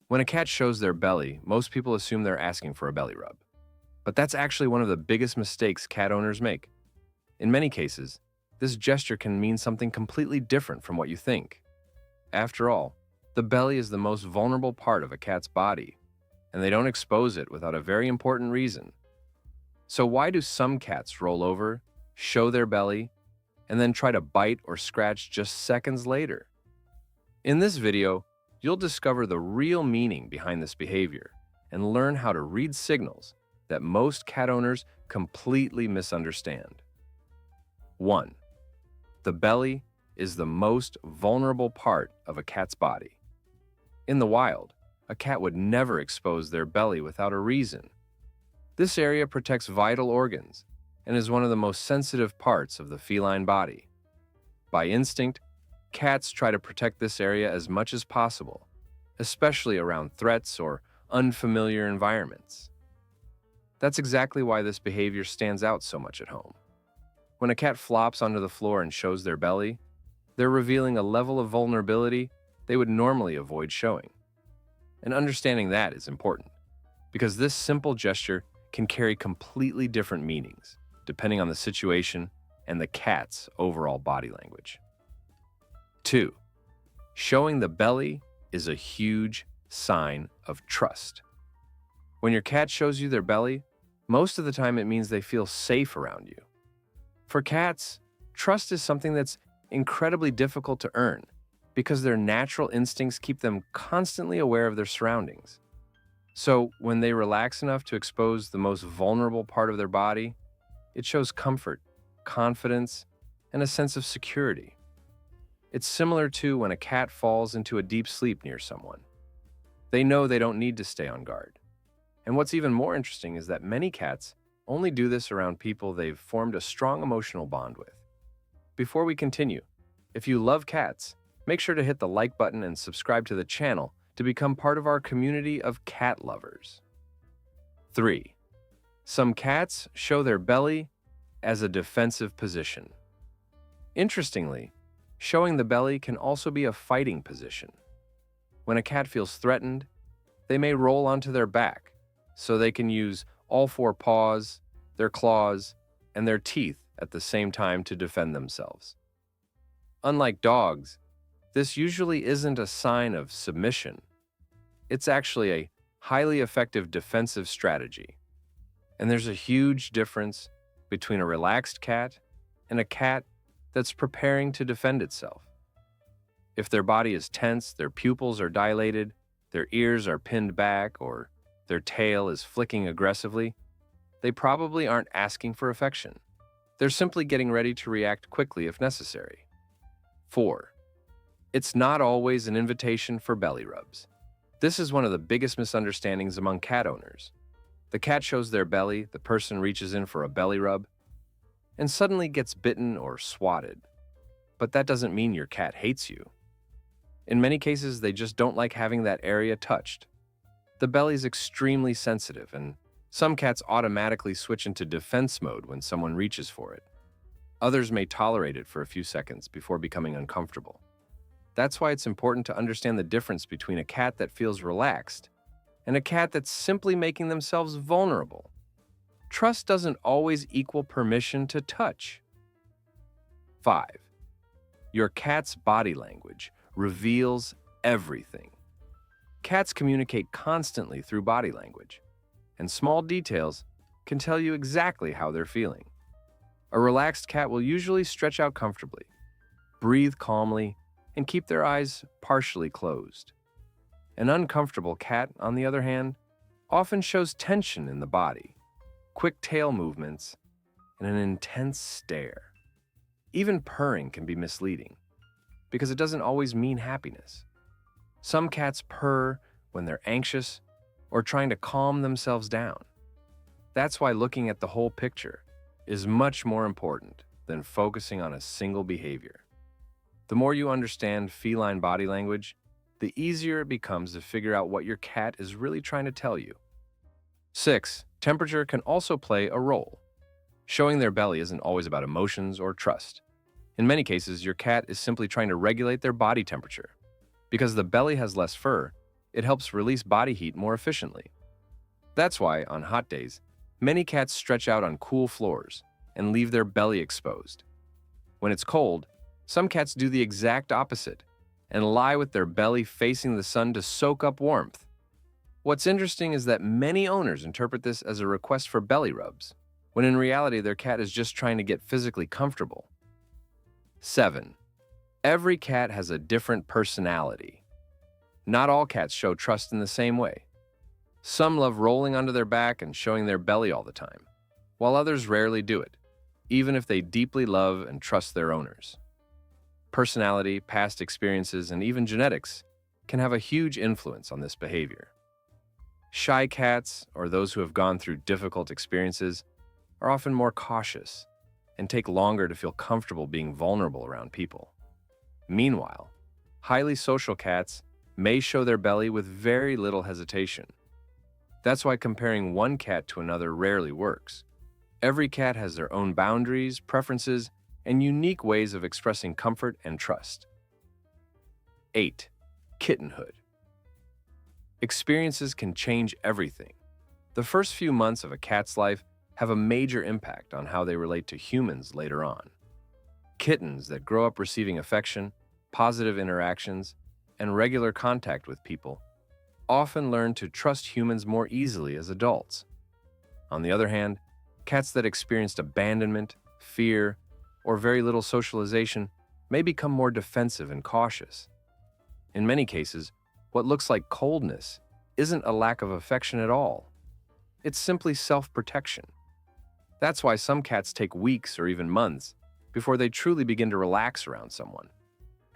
When a cat shows their belly, most people assume they're asking for a belly rub. But that's actually one of the biggest mistakes cat owners make. In many cases, this gesture can mean something completely different from what you think. After all, the belly is the most vulnerable part of a cat's body, and they don't expose it without a very important reason. So why do some cats roll over, show their belly, and then try to bite or scratch just seconds later? In this video, you'll discover the real meaning behind this behavior and learn how to read signals that most cat owners completely misunderstand. 1. The belly is the most vulnerable part of a cat's body. In the wild, a cat would never expose their belly without a reason. This area protects vital organs and is one of the most sensitive parts of the feline body. By instinct, cats try to protect this area as much as possible, especially around threats or unfamiliar environments. That's exactly why this behavior stands out so much at home. When a cat flops onto the floor and shows their belly, they're revealing a level of vulnerability they would normally avoid showing. And understanding that is important, because this simple gesture can carry completely different meanings, depending on the situation and the cat's overall body language. 2. Showing the belly is a huge sign of trust. When your cat shows you their belly, most of the time it means they feel safe around you. For cats, trust is something that's incredibly difficult to earn because their natural instincts keep them constantly aware of their surroundings. So when they relax enough to expose the most vulnerable part of their body, it shows comfort, confidence, and a sense of security. It's similar to when a cat falls into a deep sleep near someone. They know they don't need to stay on guard. And what's even more interesting is that many cats only do this around people they've formed a strong emotional bond with. Before we continue, if you love cats, make sure to hit the like button and subscribe to the channel to become part of our community of cat lovers. 3. Some cats show their belly as a defensive position. Interestingly, showing the belly can also be a fighting position. When a cat feels threatened, they may roll onto their back so they can use all four paws, their claws, and their teeth at the same time to defend themselves. Unlike dogs, this usually isn't a sign of submission. It's actually a highly effective defensive strategy. And there's a huge difference between a relaxed cat and a cat that's preparing to defend itself. If their body is tense, their pupils are dilated, their ears are pinned back, or their tail is flicking aggressively, they probably aren't asking for affection. They're simply getting ready to react quickly if necessary. 4. It's not always an invitation for belly rubs. This is one of the biggest misunderstandings among cat owners. The cat shows their belly, the person reaches in for a belly rub, and suddenly gets bitten or swatted. But that doesn't mean your cat hates you. In many cases, they just don't like having that area touched. The belly is extremely sensitive, and some cats automatically switch into defense mode when someone reaches for it. Others may tolerate it for a few seconds before becoming uncomfortable. That's why it's important to understand the difference between a cat that feels relaxed and a cat that's simply making themselves vulnerable. Trust doesn't always equal permission to touch. 5. Your cat's body language reveals everything. Cats communicate constantly through body language, and small details can tell you exactly how they're feeling. A relaxed cat will usually stretch out comfortably, breathe calmly, and keep their eyes partially closed. An uncomfortable cat, on the other hand, often shows tension in the body, quick tail movements, and an intense stare. Even purring can be misleading, because it doesn't always mean happiness. Some cats purr when they're anxious or trying to calm themselves down. That's why looking at the whole picture is much more important than focusing on a single behavior. The more you understand feline body language, the easier it becomes to figure out what your cat is really trying to tell you. 6. Temperature can also play a role. Showing their belly isn't always about emotions or trust. In many cases, your cat is simply trying to regulate their body temperature. Because the belly has less fur, It helps release body heat more efficiently. That's why, on hot days, many cats stretch out on cool floors and leave their belly exposed. When it's cold, some cats do the exact opposite and lie with their belly facing the sun to soak up warmth. What's interesting is that many owners interpret this as a request for belly rubs, when in reality their cat is just trying to get physically comfortable. 7. Every cat has a different personality. Not all cats show trust in the same way. Some love rolling onto their back and showing their belly all the time, while others rarely do it, even if they deeply love and trust their owners. Personality, past experiences, and even genetics can have a huge influence on this behavior. Shy cats, or those who have gone through difficult experiences, are often more cautious and take longer to feel comfortable being vulnerable around people. Meanwhile, highly social cats may show their belly with very little hesitation. That's why comparing one cat to another rarely works. Every cat has their own boundaries, preferences, and unique ways of expressing comfort and trust. 8. Kittenhood. Experiences can change everything. The first few months of a cat's life have a major impact on how they relate to humans later on. Kittens that grow up receiving affection, positive interactions, and regular contact with people often learn to trust humans more easily as adults. On the other hand, cats that experienced abandonment, fear, or very little socialization may become more defensive and cautious. In many cases, what looks like coldness isn't a lack of affection at all. It's simply self-protection. That's why some cats take weeks or even months before they truly begin to relax around someone.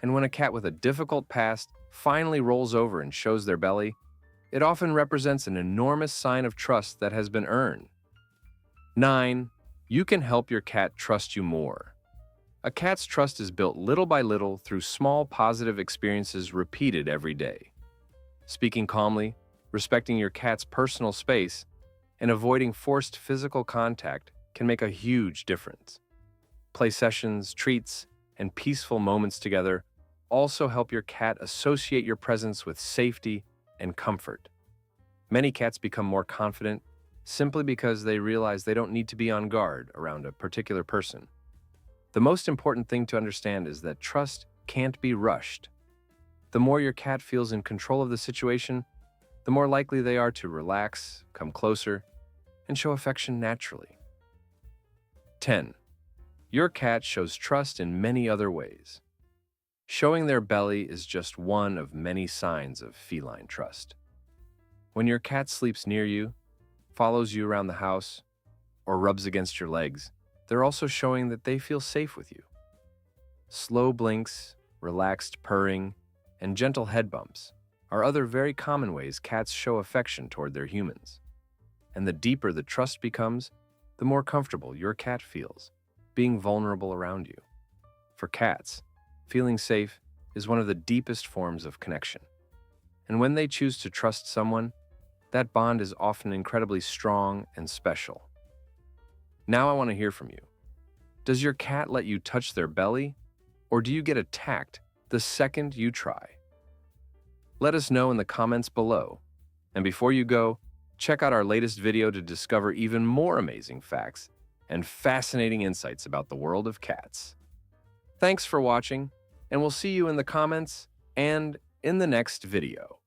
And when a cat with a difficult past finally rolls over and shows their belly, it often represents an enormous sign of trust that has been earned. 9. You can help your cat trust you more. A cat's trust is built little by little through small positive experiences repeated every day. Speaking calmly, respecting your cat's personal space, and avoiding forced physical contact can make a huge difference. Play sessions, treats, and peaceful moments together also help your cat associate your presence with safety and comfort. Many cats become more confident simply because they realize they don't need to be on guard around a particular person. The most important thing to understand is that trust can't be rushed. The more your cat feels in control of the situation, the more likely they are to relax, come closer, and show affection naturally. 10. Your cat shows trust in many other ways. Showing their belly is just one of many signs of feline trust. When your cat sleeps near you, follows you around the house, or rubs against your legs, they're also showing that they feel safe with you. Slow blinks, relaxed purring, and gentle head bumps are other very common ways cats show affection toward their humans. And the deeper the trust becomes, the more comfortable your cat feels, being vulnerable around you. For cats, feeling safe is one of the deepest forms of connection. And when they choose to trust someone, that bond is often incredibly strong and special. Now I want to hear from you. Does your cat let you touch their belly, or do you get attacked the second you try? Let us know in the comments below. And before you go, check out our latest video to discover even more amazing facts and fascinating insights about the world of cats. Thanks for watching, and we'll see you in the comments and in the next video.